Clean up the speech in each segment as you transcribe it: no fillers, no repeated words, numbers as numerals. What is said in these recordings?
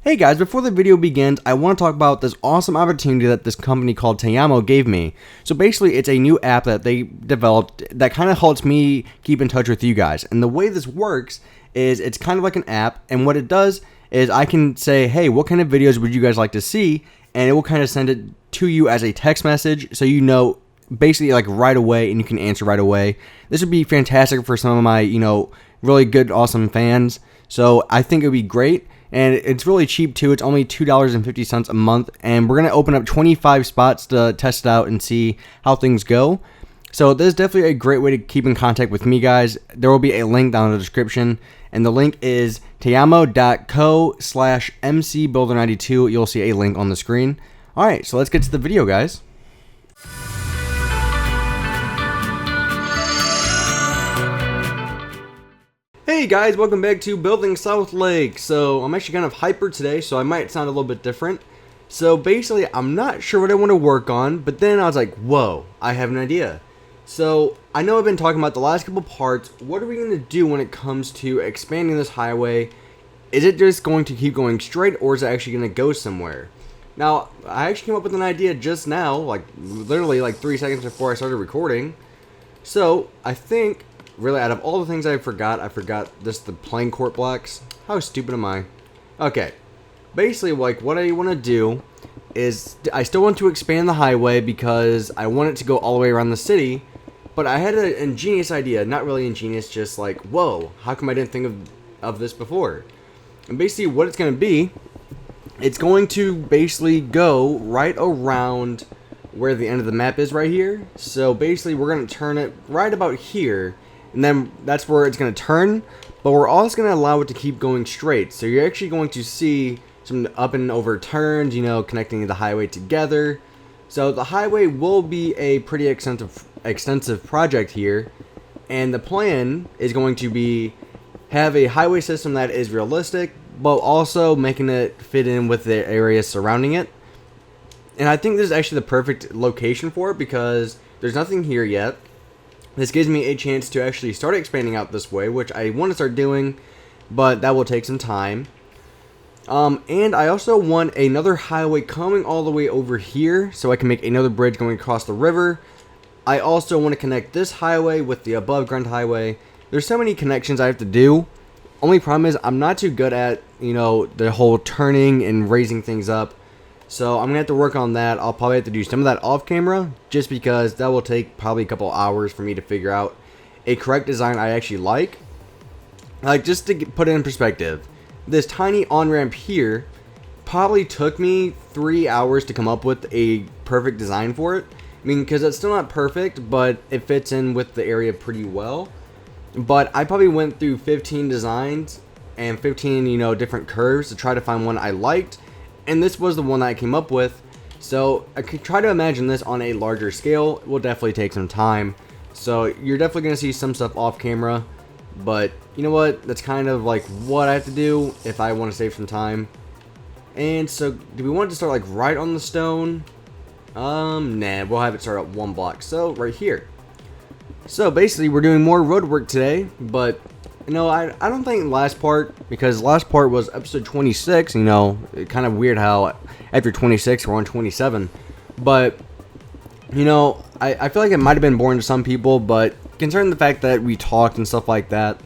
Hey guys, before the video begins, I want to talk about this awesome opportunity that this company called Tayamo gave me. So basically, it's a new app that they developed that kind of helps me keep in touch with you guys. And the way this works is it's kind of like an app, and what it does is I can say, hey, what kind of videos would you guys like to see? And it will kind of send it to you as a text message, so you know basically like right away, and you can answer right away. This would be fantastic for some of my, really good, awesome fans. So I think it would be great. And it's really cheap too. It's only $2.50 a month. And we're going to open up 25 spots to test it out and see how things go. So this is definitely a great way to keep in contact with me, guys. There will be a link down in the description. And the link is tayamo.co/mcbuilder92. You'll see a link on the screen. All right, so let's get to the video, guys. Hey guys, welcome back to Building Southlake. So I'm actually kind of hyper today, so I might sound a little bit different. So basically, I'm not sure what I want to work on, but then I was like, whoa, I have an idea. So I know I've been talking about the last couple parts. What are we going to do when it comes to expanding this highway? Is it just going to keep going straight, or is it actually going to go somewhere? Now, I actually came up with an idea just now, like literally like 3 seconds before I started recording. So I think, really, out of all the things I forgot just the plain court blocks. How stupid am I? Okay. Basically, like, what I want to do is, I still want to expand the highway because I want it to go all the way around the city, but I had an ingenious idea. Not really ingenious, just like, whoa, how come I didn't think of this before? And basically, what it's going to be, it's going to basically go right around where the end of the map is right here. So basically, we're going to turn it right about here, and then that's where it's going to turn, but we're also going to allow it to keep going straight. So you're actually going to see some up and over turns, connecting the highway together. So the highway will be a pretty extensive project here, and the plan is going to be have a highway system that is realistic, but also making it fit in with the areas surrounding it. And I think this is actually the perfect location for it because there's nothing here yet. This gives me a chance to actually start expanding out this way, which I want to start doing, but that will take some time. And I also want another highway coming all the way over here, so I can make another bridge going across the river. I also want to connect this highway with the above ground highway. There's so many connections I have to do. Only problem is I'm not too good at, the whole turning and raising things up. So I'm going to have to work on that. I'll probably have to do some of that off camera, just because that will take probably a couple hours for me to figure out a correct design I actually like. Like, just to put it in perspective, this tiny on-ramp here probably took me 3 hours to come up with a perfect design for it. I mean, because it's still not perfect, but it fits in with the area pretty well. But I probably went through 15 designs and 15, different curves to try to find one I liked. And this was the one that I came up with. So I could try to imagine this on a larger scale. It will definitely take some time. So you're definitely going to see some stuff off camera. But you know what? That's kind of like what I have to do if I want to save some time. And so do we want to start like right on the stone? Nah, we'll have it start at one block. So right here. So basically we're doing more road work today. But I don't think last part, because last part was episode 26, kind of weird how after 26 we're on 27. But, I feel like it might have been boring to some people, but concerning the fact that we talked and stuff like that,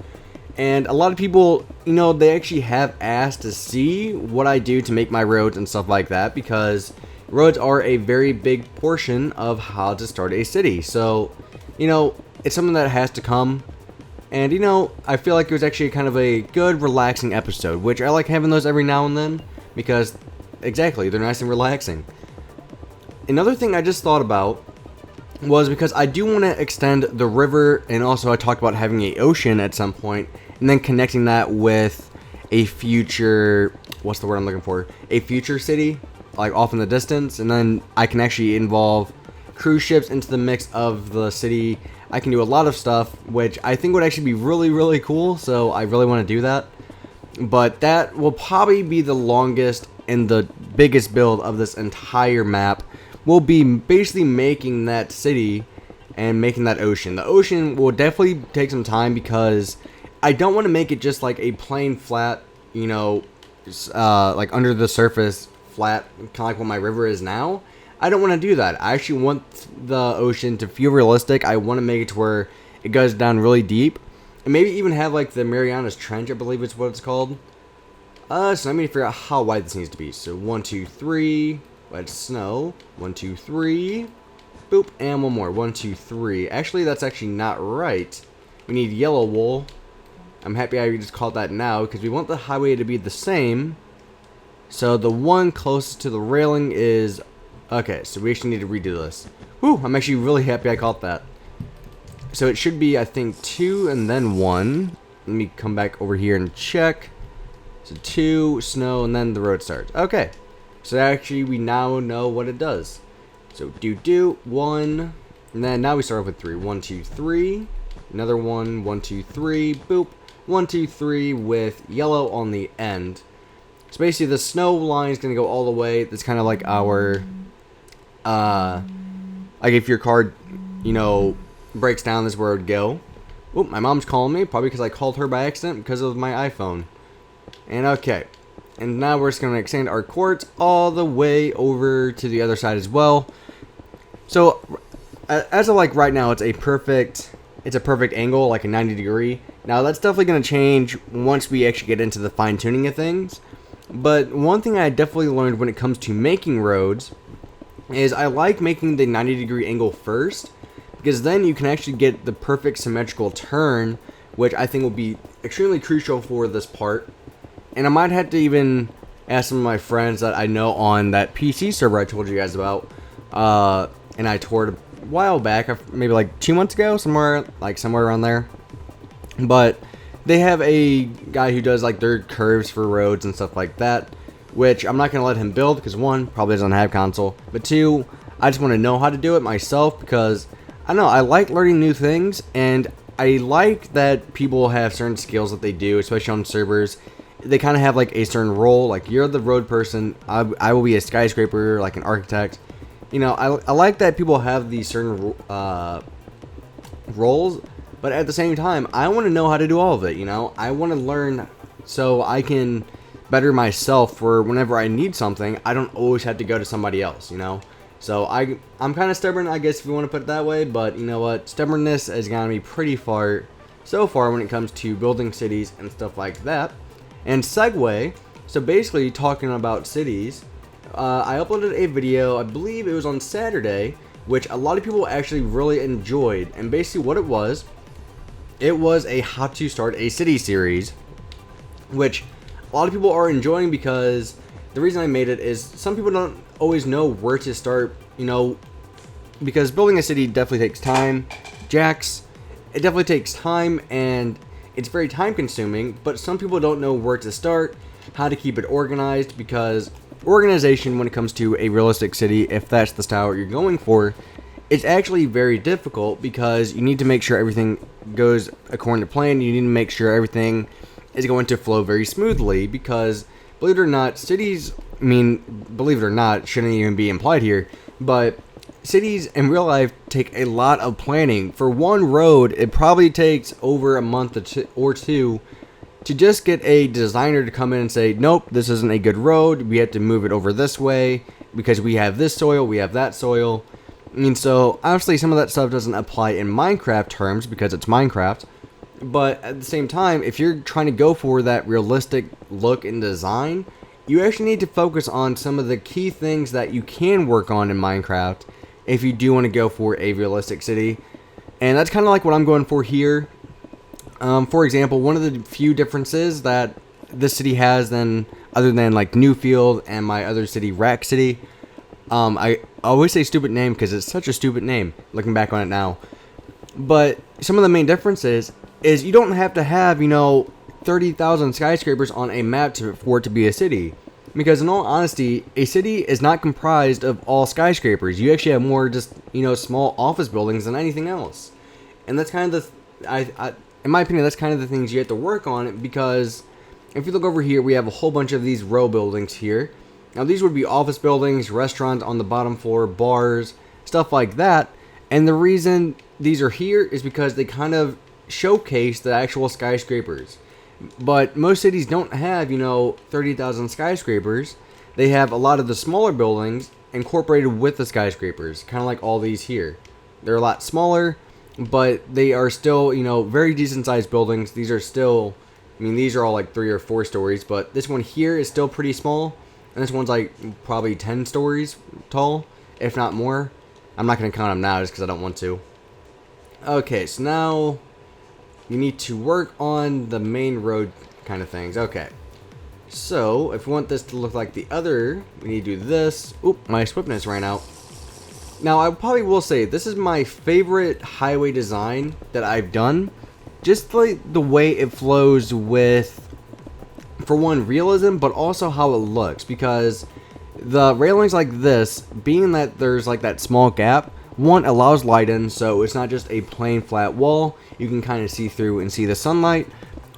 and a lot of people, they actually have asked to see what I do to make my roads and stuff like that, because roads are a very big portion of how to start a city. So, it's something that has to come. And, I feel like it was actually kind of a good, relaxing episode, which I like having those every now and then, because, exactly, they're nice and relaxing. Another thing I just thought about was because I do want to extend the river, and also I talked about having an ocean at some point, and then connecting that with a future, what's the word I'm looking for? A future city, like off in the distance, and then I can actually involve cruise ships into the mix of the city. I can do a lot of stuff, which I think would actually be really, really cool, so I really want to do that. But that will probably be the longest and the biggest build of this entire map. Will be basically making that city and making that ocean. The ocean will definitely take some time because I don't want to make it just like a plain flat, like under the surface, flat, kind of like what my river is now. I don't want to do that. I actually want the ocean to feel realistic. I want to make it to where it goes down really deep, and maybe even have like the Marianas Trench, I believe is what it's called. So let me figure out how wide this needs to be. So 1, 2, 3. Wet snow. 1, 2, 3. Boop, and one more. 1, 2, 3. Actually, that's actually not right. We need yellow wool. I'm happy I just called that now because we want the highway to be the same. So the one closest to the railing is... Okay, so we actually need to redo this. Whew, I'm actually really happy I caught that. So it should be, I think, 2 and then 1. Let me come back over here and check. So 2, snow, and then the road starts. Okay, so actually we now know what it does. So do 1, and then now we start off with 3. 1, 2, 3. Another 1, 1, 2, 3. Boop. 1, 2, 3 with yellow on the end. So basically the snow line is going to go all the way. That's kind of like our, like if your card, you know, breaks down, this is where it would go. Oop, my mom's calling me, probably because I called her by accident because of my iPhone. And okay. And now we're just going to extend our quartz all the way over to the other side as well. So, as of like right now, it's a perfect angle, like a 90-degree. Now, that's definitely going to change once we actually get into the fine-tuning of things. But one thing I definitely learned when it comes to making roads is I like making the 90-degree angle first, because then you can actually get the perfect symmetrical turn, which I think will be extremely crucial for this part. And I might have to even ask some of my friends that I know on that PC server I told you guys about, and I toured a while back, maybe like 2 months ago, somewhere around there. But they have a guy who does like their curves for roads and stuff like that, which I'm not going to let him build because 1, probably doesn't have console, but 2, I just want to know how to do it myself because I don't know, I like learning new things, and I like that people have certain skills that they do, especially on servers. They kind of have like a certain role, like you're the road person, I will be a skyscraper, like an architect. You know, I like that people have these certain roles, but at the same time, I want to know how to do all of it, you know? I want to learn so I can better myself for whenever I need something, I don't always have to go to somebody else, you know? So I'm kind of stubborn, I guess, if you want to put it that way, but you know what? Stubbornness has gotten me pretty far so far when it comes to building cities and stuff like that. And segue, so basically talking about cities, I uploaded a video, I believe it was on Saturday, which a lot of people actually really enjoyed. And basically what it was a how to start a city series, which a lot of people are enjoying because the reason I made it is some people don't always know where to start, you know, because building a city definitely takes time. It definitely takes time, and it's very time consuming, but some people don't know where to start, how to keep it organized, because organization when it comes to a realistic city, if that's the style you're going for, it's actually very difficult because you need to make sure everything goes according to plan. You need to make sure everything is going to flow very smoothly because, believe it or not, cities, I mean, believe it or not, shouldn't even be implied here, but cities in real life take a lot of planning. For one road, it probably takes over a month or two to just get a designer to come in and say, nope, this isn't a good road, we have to move it over this way because we have this soil, we have that soil. I mean, so obviously some of that stuff doesn't apply in Minecraft terms because it's Minecraft, but at the same time, if you're trying to go for that realistic look and design, you actually need to focus on some of the key things that you can work on in Minecraft if you do want to go for a realistic city. And that's kind of like what I'm going for here. For example, one of the few differences that this city has other than like Newfield and my other city, Rack City, I always say stupid name because it's such a stupid name looking back on it now. But some of the main differences is you don't have to have, 30,000 skyscrapers on a map for it to be a city. Because in all honesty, a city is not comprised of all skyscrapers. You actually have more just, small office buildings than anything else. And that's kind of in my opinion, that's kind of the things you have to work on, because if you look over here, we have a whole bunch of these row buildings here. Now these would be office buildings, restaurants on the bottom floor, bars, stuff like that. And the reason these are here is because they kind of showcase the actual skyscrapers. But most cities don't have, 30,000 skyscrapers. They have a lot of the smaller buildings incorporated with the skyscrapers, kind of like all these here. They're a lot smaller, but they are still, very decent sized buildings. These are still, these are all like 3 or 4 stories, but this one here is still pretty small. And this one's like probably 10 stories tall, if not more. I'm not going to count them now just because I don't want to. Okay, so now you need to work on the main road kind of things. Okay. So, if we want this to look like the other, we need to do this. Oop, my swiftness ran out. Now, I probably will say, this is my favorite highway design that I've done. Just like the way it flows with, for one, realism, but also how it looks. Because the railings like this, being that there's like that small gap, one, allows light in, so it's not just a plain flat wall. You can kind of see through and see the sunlight.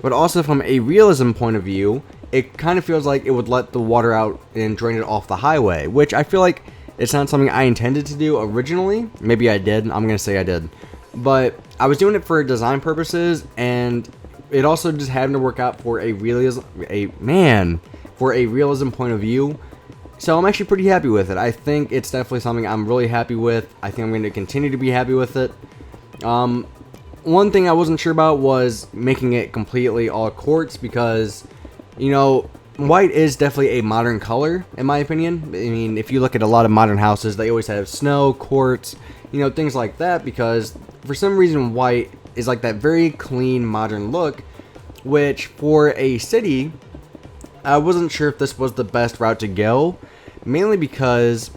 But also from a realism point of view, it kind of feels like it would let the water out and drain it off the highway, which I feel like it's not something I intended to do originally. Maybe I did. I'm going to say I did. But I was doing it for design purposes, and it also just happened to work out for a realism point of view. So I'm actually pretty happy with it. I think it's definitely something I'm really happy with. I think I'm going to continue to be happy with it. One thing I wasn't sure about was making it completely all quartz because, white is definitely a modern color, in my opinion. I mean, if you look at a lot of modern houses, they always have snow, quartz, things like that, because for some reason white is like that very clean, modern look, which for a city, I wasn't sure if this was the best route to go, mainly because,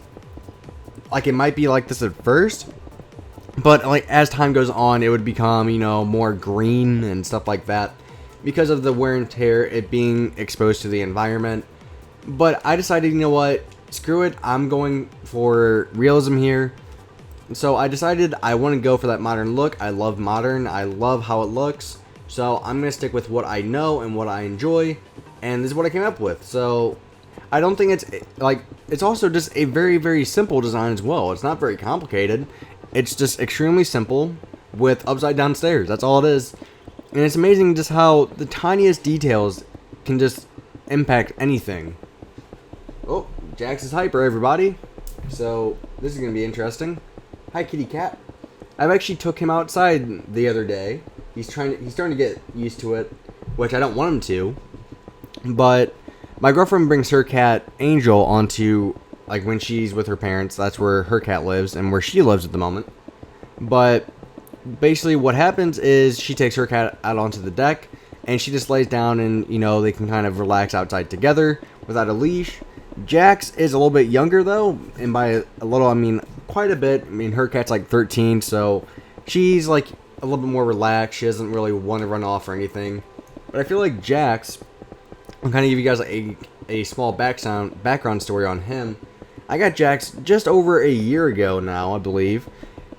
like, it might be like this at first, but like as time goes on, it would become, more green and stuff like that because of the wear and tear, it being exposed to the environment. But I decided, what, screw it, I'm going for realism here. So I decided I want to go for that modern look. I love modern, I love how it looks. So I'm going to stick with what I know and what I enjoy, and this is what I came up with. So I don't think it's also just a very, very simple design as well. It's not very complicated. It's just extremely simple with upside down stairs. That's all it is. And it's amazing just how the tiniest details can just impact anything. Oh, Jax is hyper, everybody. So this is going to be interesting. Hi, kitty cat. I've actually took him outside the other day. He's starting to get used to it, which I don't want him to. But my girlfriend brings her cat Angel onto, like, when she's with her parents. That's where her cat lives and where she lives at the moment. But basically what happens is she takes her cat out onto the deck and she just lays down and, they can kind of relax outside together without a leash. Jax is a little bit younger though, and by a little I mean quite a bit. I mean, her cat's like 13, so she's like a little bit more relaxed. She doesn't really want to run off or anything. But I feel like Jax, I'll kind of give you guys a small background story on him. I got Jax just over a year ago now, I believe,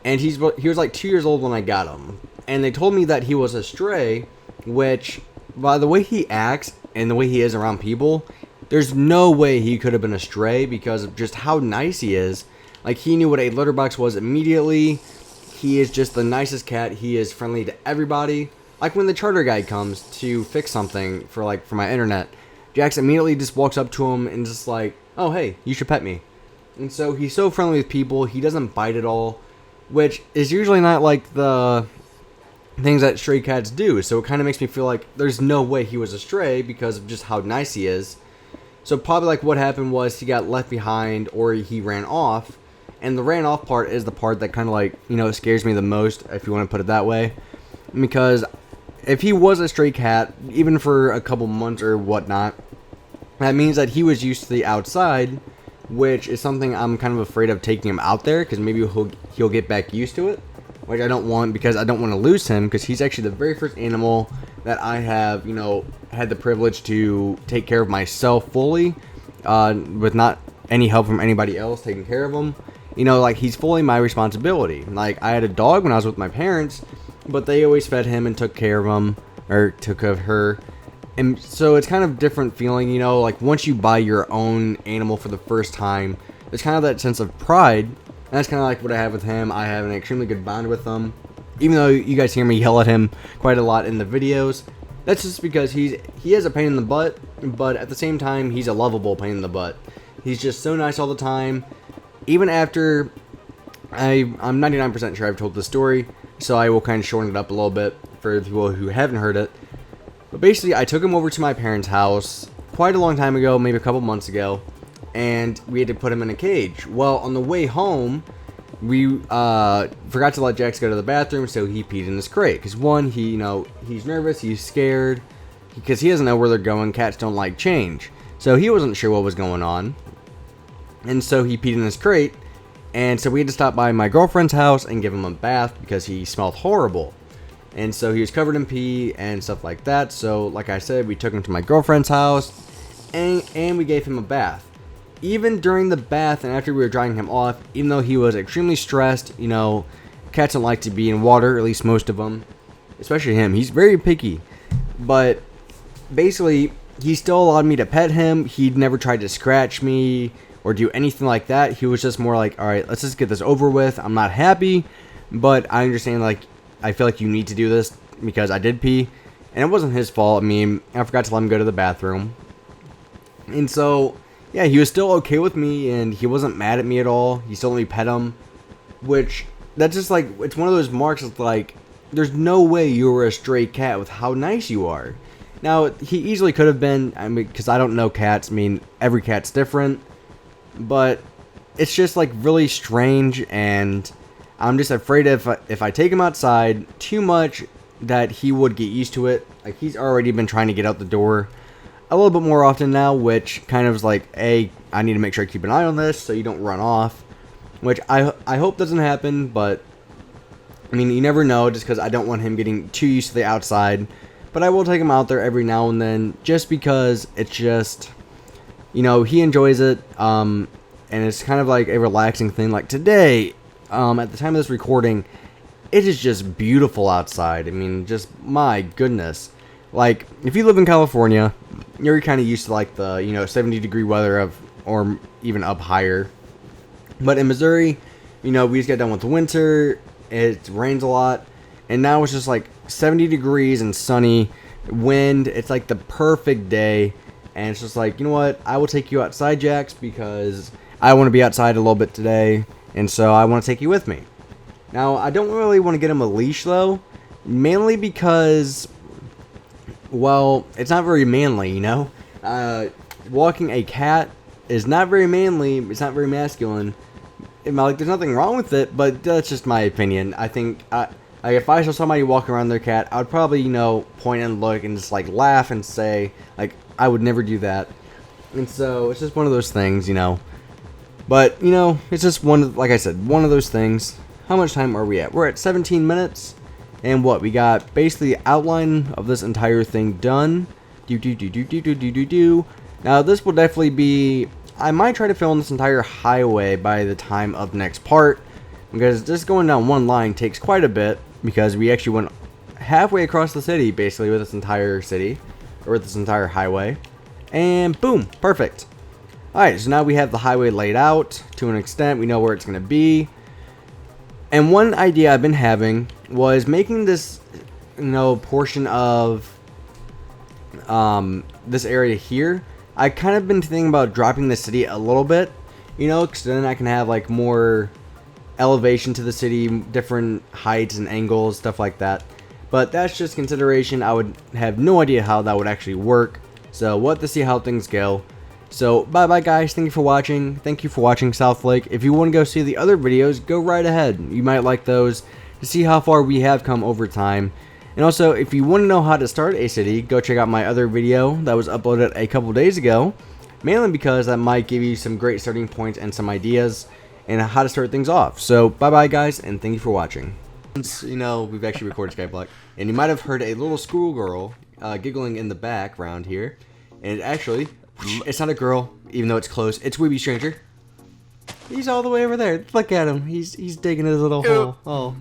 and he was like 2 years old when I got him. And they told me that he was a stray, which, by the way he acts and the way he is around people, there's no way he could have been a stray because of just how nice he is. Like, he knew what a litter box was immediately. He is just the nicest cat. He is friendly to everybody. Like when the charter guy comes to fix something for my internet, Jax immediately just walks up to him and just like, oh, hey, you should pet me. And so he's so friendly with people. He doesn't bite at all, which is usually not like the things that stray cats do. So it kind of makes me feel like there's no way he was a stray because of just how nice he is. So probably like what happened was he got left behind or he ran off. And the ran off part is the part that kind of like, scares me the most, if you want to put it that way. Because if he was a stray cat, even for a couple months or whatnot, that means that he was used to the outside, which is something I'm kind of afraid of taking him out there, because maybe he'll get back used to it, which I don't want, because I don't want to lose him, because he's actually the very first animal that I have, had the privilege to take care of myself fully, with not any help from anybody else taking care of him. Like, he's fully my responsibility. Like, I had a dog when I was with my parents, but they always fed him and took care of him, or took care of her. And so it's kind of different feeling, like once you buy your own animal for the first time, there's kind of that sense of pride. And that's kind of like what I have with him. I have an extremely good bond with him. Even though you guys hear me yell at him quite a lot in the videos, That's just because he has a pain in the butt, but at the same time, he's a lovable pain in the butt. He's just so nice all the time. Even after I'm 99% sure I've told the story, so I will kind of shorten it up a little bit for people who haven't heard it. But basically, I took him over to my parents' house quite a long time ago, maybe a couple months ago, and we had to put him in a cage. Well, on the way home, we forgot to let Jax go to the bathroom, so he peed in his crate. Because one, he's nervous, he's scared, because he doesn't know where they're going. Cats don't like change. So he wasn't sure what was going on. And so he peed in his crate. And so we had to stop by my girlfriend's house and give him a bath because he smelled horrible. And so he was covered in pee and stuff like that. So like I said, we took him to my girlfriend's house and we gave him a bath. Even during the bath and after we were drying him off, even though he was extremely stressed, cats don't like to be in water, at least most of them. Especially him. He's very picky. But basically, he still allowed me to pet him. He'd never tried to scratch me or do anything like that. He was just more like, alright, let's just get this over with. I'm not happy, but I understand, I feel like you need to do this because I did pee. And it wasn't his fault. I mean, I forgot to let him go to the bathroom. And so, yeah, he was still okay with me, and he wasn't mad at me at all. He still let me pet him, which, that's just it's one of those marks that's there's no way you were a stray cat with how nice you are. Now, he easily could have been, because I don't know cats. I mean, every cat's different, but it's just, really strange, and I'm just afraid if I take him outside too much that he would get used to it. He's already been trying to get out the door a little bit more often now, which kind of is I need to make sure I keep an eye on this so you don't run off, which I hope doesn't happen, but I mean, you never know, just because I don't want him getting too used to the outside. But I will take him out there every now and then, just because it's just, he enjoys it, and it's kind of a relaxing thing. Today, at the time of this recording, it is just beautiful outside. I mean, just, my goodness. If you live in California, you're kind of used to the 70-degree weather or even up higher. But in Missouri, we just got done with the winter. It rains a lot, and now it's just 70 degrees and sunny, wind. It's the perfect day, and it's just you know what? I will take you outside, Jax, because I want to be outside a little bit today, and so I want to take you with me. Now, I don't really want to get him a leash though, mainly because, well, it's not very manly, walking a cat is not very manly. It's not very masculine. There's nothing wrong with it, but that's just my opinion. I think, if I saw somebody walking around their cat, I would probably, point and look and just, laugh and say, I would never do that. And so, it's just one of those things, But, it's just like I said, one of those things. How much time are we at? We're at 17 minutes. And what? We got basically the outline of this entire thing done. Now, this will definitely be... I might try to film this entire highway by the time of next part, because just going down one line takes quite a bit, because we actually went halfway across the city, basically, with this entire city, or with this entire highway, and boom, perfect. Alright, so now we have the highway laid out, to an extent, we know where it's going to be, and one idea I've been having was making this, portion of this area here. I kind of been thinking about dropping the city a little bit, because then I can have more elevation to the city, different heights and angles, stuff like that. But that's just consideration. I would have no idea how that would actually work, so we'll have to see how things go. So bye bye guys, thank you for watching. Thank you for watching Southlake. If you want to go see the other videos, go right ahead. You might like those to see how far we have come over time. And also, if you want to know how to start a city, go check out my other video that was uploaded a couple days ago. Mainly because that might give you some great starting points and some ideas and how to start things off. So, bye-bye guys, and thank you for watching. Since, we've actually recorded Skyblock, and you might have heard a little schoolgirl giggling in the background here. And actually, it's not a girl, even though it's close. It's Weeby Stranger. He's all the way over there. Look at him. He's digging his little hole. Oh.